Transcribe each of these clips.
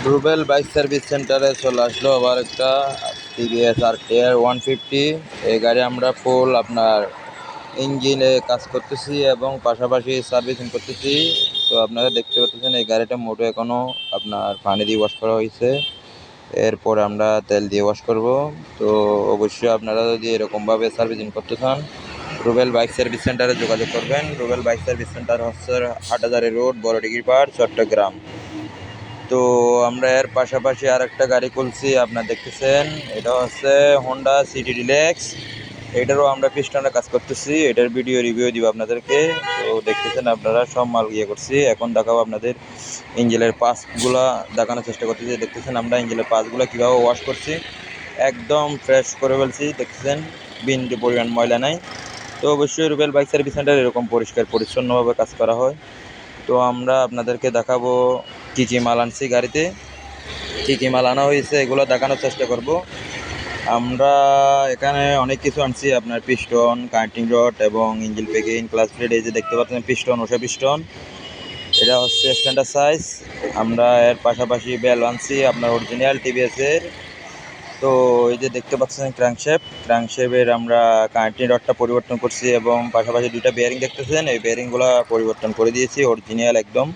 Rubel bike service সেন্টারে চলে আসলো আবার একটা টিভিএস RTR 150। এই গাড়ি আমরা ফুল আপনার ইঞ্জিনে কাজ করতেছি এবং পাশাপাশি সার্ভিসিং করতেছি। তো আপনারা দেখতে পাচ্ছেন এই গাড়িটা মোটো এখনও আপনার পানি দিয়ে ওয়াশ করা হয়েছে, এরপর আমরা তেল দিয়ে ওয়াশ করব। তো অবশ্যই আপনারা যদি এরকমভাবে সার্ভিসিং করতে চান রুবেল বাইক সার্ভিস সেন্টারে যোগাযোগ করবেন। রুবেল বাইক সার্ভিস সেন্টার হচ্ছে হাটহাজারী রোড, বড়ডিগির পাড়, চট্টগ্রাম। তো আমরা এর পাশাপাশি আর একটা গাড়ি খুলছি, আপনারা দেখতেছেন এটা হচ্ছে হোন্ডা সিটি ডিলেক্স। এটারও আমরা পিস্টনের কাজ করতেছি, এটার ভিডিও রিভিউ দিব আপনাদেরকে। তো দেখতেছেন আপনারা সব মাল করছি। এখন দেখাবো আপনাদের ইঞ্জিনের পাসগুলা দেখানোর চেষ্টা করতেছি। দেখতেছেন আমরা ইঞ্জিনের পাসগুলো কীভাবে ওয়াশ করছি, একদম ফ্রেশ করে ফেলছি। দেখতেছেন বিন্দু পরিমাণ ময়লা নাই। তো অবশ্যই রুবেল বাইক সার্ভিস সেন্টার এরকম পরিষ্কার পরিচ্ছন্নভাবে কাজ করা হয়। তো আমরা আপনাদেরকে দেখাবো কী কী মাল আনছি গাড়িতে, কী কী মাল আনা হয়েছে এগুলো দেখানোর চেষ্টা করব। আমরা এখানে অনেক কিছু আনছি, আপনার পিস্টন, কানেক্টিং রড এবং ইঞ্জিন প্যাকিং, ক্লাচ প্লেট। এই যে দেখতে পাচ্ছেন পিস্টন, ওষা পিস্টন, এটা হচ্ছে স্ট্যান্ডার্ড সাইজ। আমরা এর পাশাপাশি বেল আনছি আপনার অরিজিনাল টিভিএসের। তো এই যে দেখতে পাচ্ছেন ক্র্যাঙ্কশেপের আমরা কানেক্টিং রডটা পরিবর্তন করছি এবং পাশাপাশি দুইটা বেয়ারিং দেখতেছেন, এই বেয়ারিংগুলো পরিবর্তন করে দিয়েছি অরিজিনাল একদম।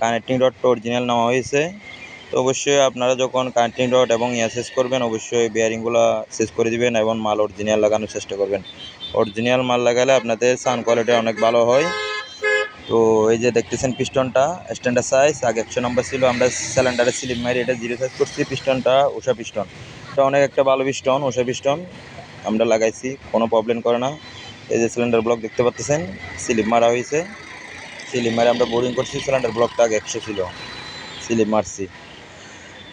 কানেক্টিং রডটা অরিজিনাল নেওয়া হয়েছে। তো অবশ্যই আপনারা যখন কানেক্টিং রড এবং চেঞ্জ করবেন অবশ্যই বেয়ারিংগুলো চেঞ্জ করে দিবেন এবং মাল অরিজিনাল লাগানোর চেষ্টা করবেন। অরিজিনাল মাল লাগালে আপনাদের সাউন্ড কোয়ালিটি অনেক ভালো হয়। তো এই যে দেখতেছেন পিস্টনটা স্ট্যান্ডার্ড সাইজ, আগে 100 নম্বর ছিল, আমরা সিলিন্ডারে স্লিপ মারি এটা 0 সাইজ করছি। পিস্টনটা উষা পিস্টন, এটা অনেক একটা ভালো পিস্টন, উষা পিস্টন আমরা লাগাইছি, কোনো প্রবলেম করে না। এই যে সিলিন্ডার ব্লক দেখতে পাচ্ছেন স্লিপ মারা হয়েছে, স্লিপ মারে আমরা বোরিং করছি। সিলিন্ডার ব্লকটা আগে 100 ছিল, স্লিপ মারছি।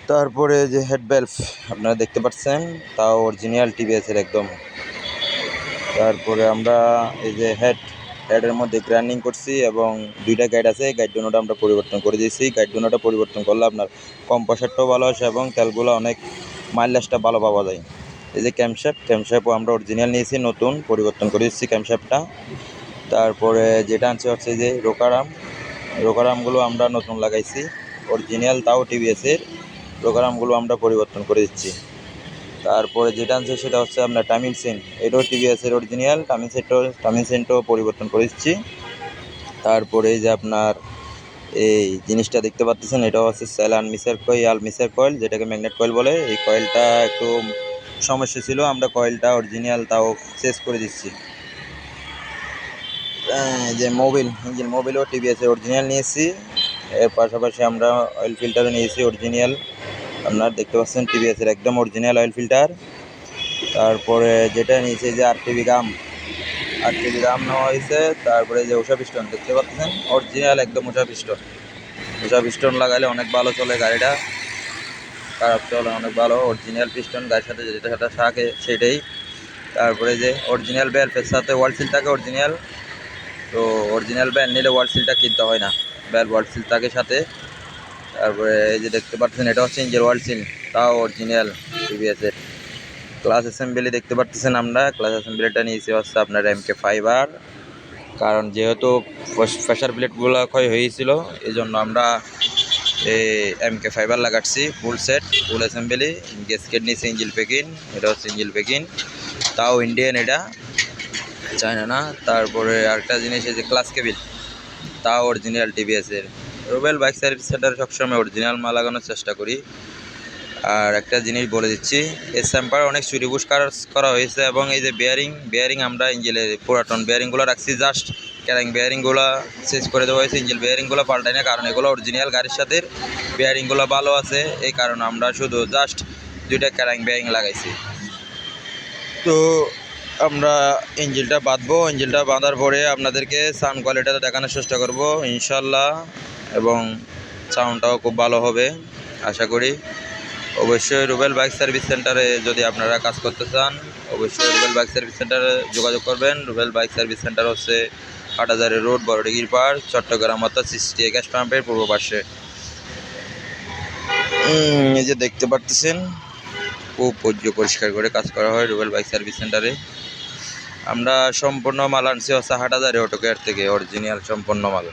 তারপরে যে হেড বেল্ট আপনারা দেখতে পাচ্ছেন, তাও অরিজিনাল টিভিএসের একদম। তারপরে আমরা এই যে হেডের মধ্যে গ্রাইন্ডিং করছি এবং দুইটা গাইড আছে, গাইড ডোনোটা আমরা পরিবর্তন করে দিয়েছি। গাইড ডোনোটা পরিবর্তন করলে আপনার কম্প্রেসারটাও ভালো আসে এবং তেলগুলো অনেক মাইলেজটা ভালো পাওয়া যায়। এই যে ক্যামশ্যাপও আমরা অরিজিনাল নিয়েছি, নতুন পরিবর্তন করে দিচ্ছি ক্যামশ্যাপটা। তারপরে যেটা আনছে হচ্ছে যে রোকারামগুলো আমরা নতুন লাগাইছি অরিজিনাল, তাও টিভিএসের। রোকারামগুলো আমরা পরিবর্তন করে দিচ্ছি। তারপরে যেটা আনছে সেটা হচ্ছে আপনার টাইমিং সেন্ট, এটাও টিভিএসের অরিজিনাল। টাইমিং সেন্টও পরিবর্তন করে দিচ্ছি। তারপরে এই যে আপনার এই জিনিসটা দেখতে পাচ্ছেন, এটা হচ্ছে স্যালান মিসার কয়েল, যেটাকে ম্যাগনেট কয়েল বলে। এই কয়েলটা একটু সমস্যা ছিল, আমরা কয়েলটা অরিজিনাল তাও চেঞ্জ করে দিচ্ছি। যে ইঞ্জিন মোবিলও টিভিএসের অরিজিনাল নিয়েছি। এর পাশাপাশি আমরা অয়েল ফিল্টারও নিয়েছি অরিজিনাল, আপনারা দেখতে পাচ্ছেন টিভিএসের একদম অরিজিনাল অয়েল ফিল্টার। তারপরে যেটা নিয়েছি যে আরটিভি গাম নেওয়া হয়েছে। তারপরে যে উষা পিস্টন দেখতে পাচ্ছেন অরিজিনাল একদম উষা পিস্টন লাগালে অনেক ভালো চলে গাড়িটা, খারাপ চলে অনেক ভালো। অরিজিনাল পিস্টন গাড়ির সাথে যেটা সাথে থাকে সেটাই। তারপরে যে অরিজিনাল বেল্টের সাথে ওয়াল সিল থাকে অরিজিনাল। তো অরিজিনাল বেল্ট নিলে ওয়াল সিলটা কিনতে হয় না, ওয়াল সিল থাকে সাথে। তারপরে এই যে দেখতে পাচ্ছেন এটা হচ্ছে ইঞ্জিন ওয়াল সিল, তাও অরিজিনাল টিভিএসের। ক্লাস অ্যাসেম্বলি দেখতে পাচ্ছেন, আমরা ক্লাস অ্যাসেম্বলিটা নিয়েছি হচ্ছে আপনার MK ফাইবার, কারণ যেহেতু প্রেশার প্লেটগুলো ক্ষয় হয়েছিল এই জন্য আমরা এই MK ফাইবার লাগাচ্ছি ফুল অ্যাসেম্বলি। গ্যাসকেট নিয়েছি ইঞ্জিন প্যাকিং, এটা হচ্ছে ইঞ্জিন প্যাকিং, তাও ইন্ডিয়ান, এটা চায়না না। তারপরে আরেকটা জিনিস এই যে ক্লাস কেবিল, তাও অরিজিনাল টিভিএসের। রুবেল বাইক সার্ভিস সেন্টারে সবসময় অরিজিনাল মাল লাগানোর চেষ্টা করি। আর একটা জিনিস বলে দিচ্ছি, এই স্যাম্পার অনেক চুরিবুস করা হয়েছে এবং এই যে বেয়ারিং আমরা ইঞ্জিনের পুরাতন বেয়ারিংগুলো রাখছি, জাস্ট ক্যারিং বেয়ারিংগুলো চেঞ্জ করে দেওয়া হয়েছে, ইঞ্জিন বেয়ারিংগুলো পাল্টাই না, কারণ এগুলো অরিজিনাল গাড়ির সাথে বেয়ারিংগুলো ভালো আছে, এই কারণে আমরা শুধু জাস্ট দুইটা ক্যারিং বেয়ারিং লাগাইছি। তো আমরা ইঞ্জিনটা বাঁধার পরে আপনাদেরকে সাউন্ড কোয়ালিটিটা দেখানোর চেষ্টা করব ইনশাল্লাহ, এবং সাউন্ডটাও খুব ভালো হবে আশা করি। অবশ্যই রুবেল বাইক সার্ভিস সেন্টারে যদি আপনারা কাজ করতে চান অবশ্যই রুবেল বাইক সার্ভিস সেন্টারে যোগাযোগ করবেন। রুবেল বাইক সার্ভিস সেন্টার হচ্ছে হাটহাজারী রোড, বড়ডিগির পাড়, চট্টগ্রাম, অর্থাৎ 60 গ্যাস পাম্পের পূর্ব পাশে। এই যে দেখতে পাচ্ছেন খুব পরিষ্কার করে কাজ করা হয় রুবেল বাইক সার্ভিস সেন্টারে। আমরা সম্পূর্ণ মাল আনছি হচ্ছে হাটহাজারী অটো কেয়ার থেকে, অরিজিনাল সম্পূর্ণ মাল।